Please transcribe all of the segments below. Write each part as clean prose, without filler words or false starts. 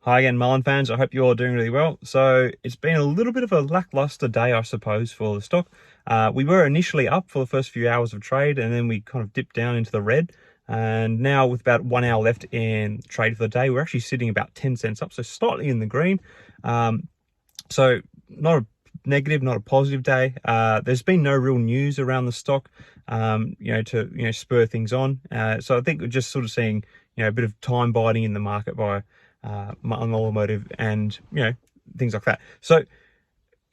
Hi again, Mullen fans. I hope you're all doing really well. So it's been a little bit of a lackluster day, I suppose, for the stock. We were initially up for the first few hours of trade, and then we kind of dipped down into the red. And now with about 1 hour left in trade for the day, we're actually sitting about 10 cents up, so slightly in the green. So not a negative, not a positive day. There's been no real news around the stock, to spur things on. So I think we're just sort of seeing, a bit of time biding in the market by Mullen Automotive and things like that. So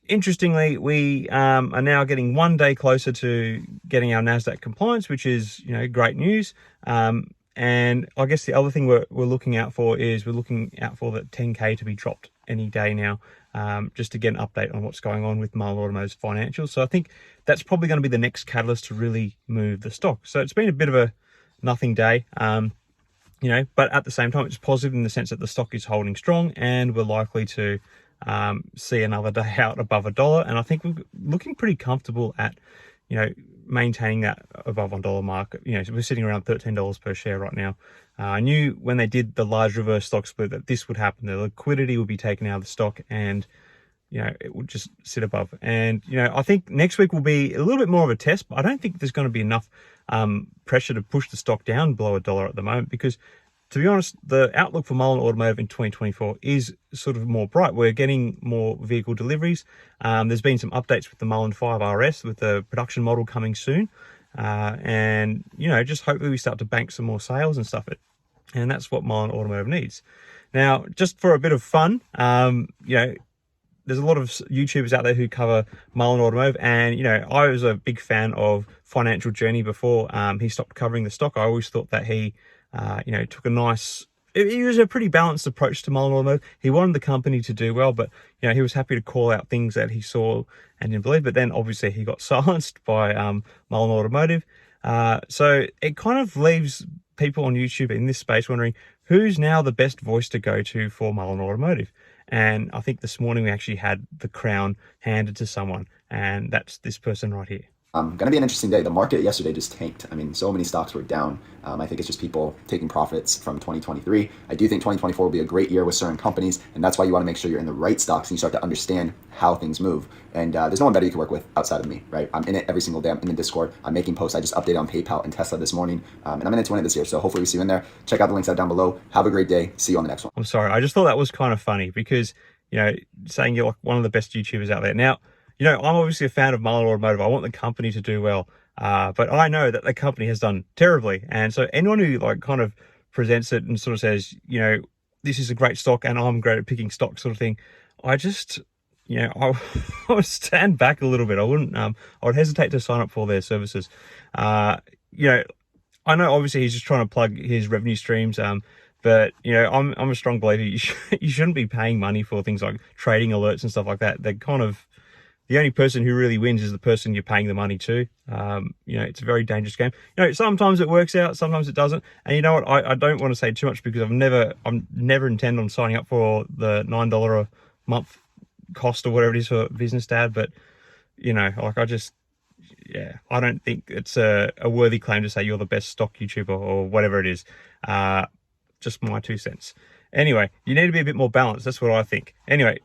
interestingly, we are now getting 1 day closer to getting our NASDAQ compliance, which is great news. And I guess the other thing we're looking out for is we're looking out for that 10K to be dropped any day now, just to get an update on what's going on with Mullen Automotive's financials. So I think that's probably going to be the next catalyst to really move the stock. So it's been a bit of a nothing day. But at the same time, it's positive in the sense that the stock is holding strong and we're likely to see another day out above $1. And I think we're looking pretty comfortable at, maintaining that above $1 mark. So we're sitting around $13 per share right now. I knew when they did the large reverse stock split that this would happen. The liquidity would be taken out of the stock and, it would just sit above. And, I think next week will be a little bit more of a test, but I don't think there's going to be enough pressure to push the stock down below $1 at the moment, because to be honest, the outlook for Mullen Automotive in 2024 is sort of more bright. We're getting more vehicle deliveries. There's been some updates with the Mullen 5 RS with the production model coming soon. And, just hopefully we start to bank some more sales and stuff. And that's what Mullen Automotive needs. Now, just for a bit of fun, there's a lot of YouTubers out there who cover Mullen Automotive, and I was a big fan of Financial Journey before he stopped covering the stock. I always thought that he took a nice, it was a pretty balanced approach to Mullen Automotive. He wanted the company to do well, but he was happy to call out things that he saw and didn't believe. But then obviously he got silenced by Mullen Automotive. So it kind of leaves people on YouTube in this space wondering who's now the best voice to go to for Mullen Automotive. And I think this morning we actually had the crown handed to someone, and that's this person right here. Going to be an interesting day. The market yesterday just tanked. I mean, so many stocks were down. I think it's just people taking profits from 2023. I do think 2024 will be a great year with certain companies, and that's why you want to make sure you're in the right stocks and you start to understand how things move. And there's no one better you can work with outside of me, right? I'm in it every single day. I'm in the Discord. I'm making posts. I just updated on PayPal and Tesla this morning, and I'm in it to win it this year. So hopefully we see you in there. Check out the links out down below. Have a great day. See you on the next one. I'm sorry. I just thought that was kind of funny because, saying you're like one of the best YouTubers out there. Now, I'm obviously a fan of Mullen Automotive. I want the company to do well. But I know that the company has done terribly. And so anyone who kind of presents it and sort of says, this is a great stock and I'm great at picking stock sort of thing, I just, I would stand back a little bit. I wouldn't, I would hesitate to sign up for their services. I know obviously he's just trying to plug his revenue streams. But, I'm a strong believer. You shouldn't be paying money for things like trading alerts and stuff like that. They're kind of, the only person who really wins is the person you're paying the money to. It's a very dangerous game. Sometimes it works out, sometimes it doesn't. And you know what? I don't want to say too much because I'm never intend on signing up for the $9 a month cost or whatever it is for Business Dad. But, I don't think it's a worthy claim to say you're the best stock YouTuber or whatever it is. Just my 2 cents. Anyway, you need to be a bit more balanced. That's what I think. Anyway,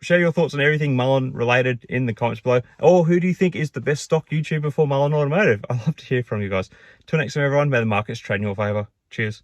share your thoughts on everything Mullen related in the comments below. Or who do you think is the best stock YouTuber for Mullen Automotive? I'd love to hear from you guys. Till next time, everyone, may the markets trade in your favor. Cheers.